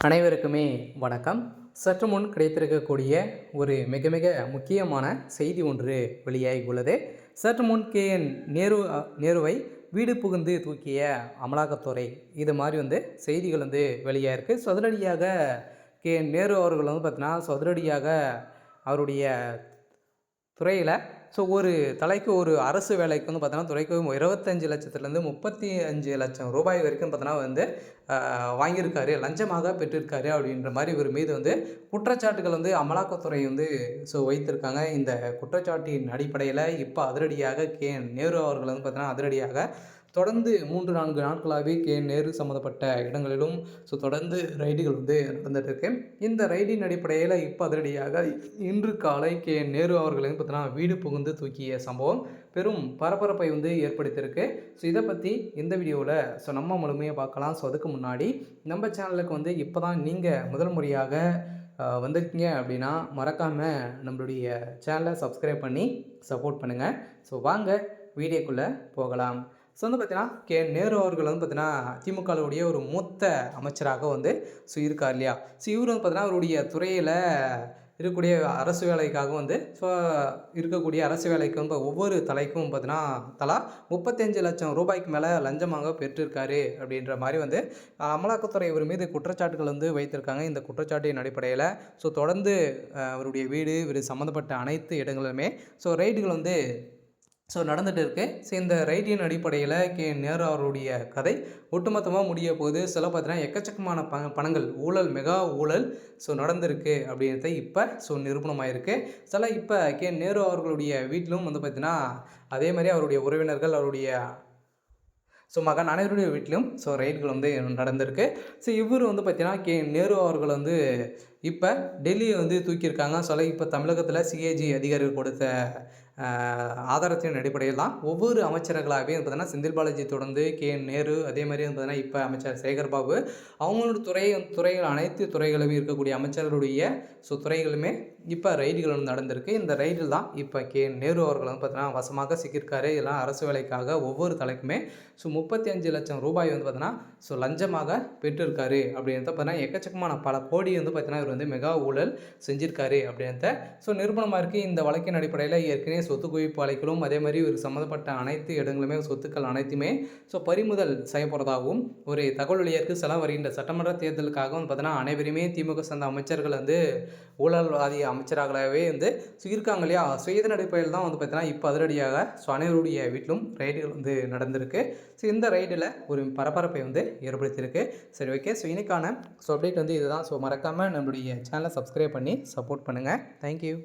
அனைவருக்குமே வணக்கம். சற்று முன் கிடைத்திருக்கக்கூடிய ஒரு மிக மிக முக்கியமான செய்தி ஒன்று வெளியாகி உள்ளது. சற்று முன் நேருவை வீடு புகுந்து தூக்கிய அமலாக்கத்துறை, இது மாதிரி செய்திகள் வெளியாயிருக்கு. சதுரடியாக நேரு அவர்கள் பார்த்தீங்கன்னா சதுரடியாக அவருடைய துறையில் ஒரு தலைக்கு ஒரு அரசு வேலைக்கு பார்த்தோன்னா துறைக்கு 25 லட்சத்துலேருந்து 35 லட்சம் ரூபாய் வரைக்கும் பார்த்தோன்னா வாங்கியிருக்காரு, லஞ்சமாக பெற்றிருக்காரு அப்படின்ற மாதிரி இவர் மீது குற்றச்சாட்டுகள் அமலாக்கத்துறை வைத்திருக்காங்க. இந்த குற்றச்சாட்டின் அடிப்படையில் இப்போ அதிரடியாக நேரு அவர்கள் பார்த்தோன்னா அதிரடியாக தொடர்ந்து 3-4 நாட்களாகவே நேரு சம்மந்தப்பட்ட இடங்களிலும் தொடர்ந்து ரைடுகள் நடந்துட்டு இருக்கு. இந்த ரைடின் அடிப்படையில் இப்போ அதிரடியாக இன்று காலை நேரு அவர்கள் பார்த்தீங்கன்னா வீடு புகுந்து தூக்கிய சம்பவம் பெரும் பரபரப்பை ஏற்படுத்தியிருக்கு. இதை பற்றி இந்த வீடியோவில் நம்ம முழுமையாக பார்க்கலாம். அதுக்கு முன்னாடி நம்ம சேனலுக்கு இப்போ தான் நீங்கள் முதல் முறையாக வந்திருக்கீங்க அப்படின்னா மறக்காமல் நம்மளுடைய சேனலை சப்ஸ்கிரைப் பண்ணி சப்போர்ட் பண்ணுங்கள். வாங்க வீடியோக்குள்ளே போகலாம். பார்த்தீங்கன்னா நேரு அவர்கள் பார்த்தீங்கன்னா திமுகவுடைய ஒரு மூத்த அமைச்சராக இருக்கார் இல்லையா. இவர் பார்த்தீங்கன்னா அவருடைய துறையில் இருக்கக்கூடிய அரசு வேலைக்காக இருக்கக்கூடிய அரசு வேலைக்கு ஒவ்வொரு தலைக்கும் பார்த்தீங்கன்னா தலா 35 லட்சம் ரூபாய்க்கு மேலே லஞ்சமாக பெற்றிருக்காரு அப்படின்ற மாதிரி அமலாக்கத்துறை இவர் மீது குற்றச்சாட்டுகள் வைத்திருக்காங்க. இந்த குற்றச்சாட்டின் அடிப்படையில் தொடர்ந்து அவருடைய வீடு இவர் சம்மந்தப்பட்ட அனைத்து இடங்களிலுமே ரைடுகள் நடந்துகிட்டு இருக்குது. இந்த ரைட்டின் அடிப்படையில் நேரு அவருடைய கதை ஒட்டுமொத்தமாக முடிய போகுது. பார்த்தீங்கன்னா எக்கச்சக்கமான பணங்கள் ஊழல், மெகா ஊழல் நடந்திருக்கு அப்படின்றத இப்போ நிரூபணமாயிருக்கு. இப்போ நேரு அவர்களுடைய வீட்டிலும் பார்த்தீங்கன்னா அதே மாதிரி அவருடைய உறவினர்கள், அவருடைய மகன் அனைவருடைய வீட்டிலும் ரைடுகள் நடந்திருக்கு. இவர் பார்த்தீங்கன்னா நேரு அவர்கள் இப்போ டெல்லியை தூக்கியிருக்காங்க. இப்போ தமிழகத்தில் சிஏஜி அதிகாரிகள் கொடுத்த ஆதாரத்தின் அடிப்படையில் தான் ஒவ்வொரு அமைச்சர்களாகவே பார்த்தீங்கன்னா செந்தில் பாலாஜி தொடர்ந்து நேரு, அதே மாதிரி பார்த்தீங்கன்னா இப்போ அமைச்சர் சேகர் பாபு, அவங்களோட துறைகள் அனைத்து துறைகளுமே இருக்கக்கூடிய அமைச்சர்களுடைய துறைகளுமே இப்போ ரைடுகள் நடந்திருக்கு. இந்த ரைடில் தான் இப்போ நேரு அவர்கள் பார்த்தீங்கன்னா வசமாக சிக்கியிருக்காரு. இதெல்லாம் அரசு வேலைக்காக ஒவ்வொரு தலைக்குமே 35 லட்சம் ரூபாய் பார்த்தீங்கன்னா லஞ்சமாக பெற்றிருக்காரு அப்படின்றத பார்த்தீங்கன்னா எக்கச்சக்கமான பல கோடி பார்த்தீங்கன்னா இவர் மெகா ஊழல் செஞ்சிருக்காரு அப்படின்றத நிரூபணமாக இருக்குது. இந்த வழக்கின் அடிப்படையில் ஏற்கனவே சொத்து குவிப்பு அழைக்கலும் அதே மாதிரி இவர் சம்மந்தப்பட்ட அனைத்து இடங்களுமே சொத்துக்கள் அனைத்துமே பறிமுதல் செய்யப்படுறதாகவும் ஒரு தகவல் வெளியாக வருகின்ற சட்டமன்ற தேர்தலுக்காகவும் பார்த்தீங்கன்னா அனைவருமே திமுக சார்ந்த அமைச்சர்கள் ஊழல்வாதி அமைச்சராகவே இருக்காங்க இல்லையா. இதன் அடிப்படையில் தான் பார்த்தீங்கன்னா இப்போ அதிரடியாக அனைவருடைய வீட்டிலும் ரைடுகள் நடந்திருக்கு. இந்த ரைடில் ஒரு பரபரப்பை ஏற்படுத்தியிருக்கு. ஓகே. இன்னைக்கான அப்டேட் இதுதான். மறக்காமல் நம்மளுடைய சேனலை சப்ஸ்கிரைப் பண்ணி சப்போர்ட் பண்ணுங்கள். தேங்க்யூ.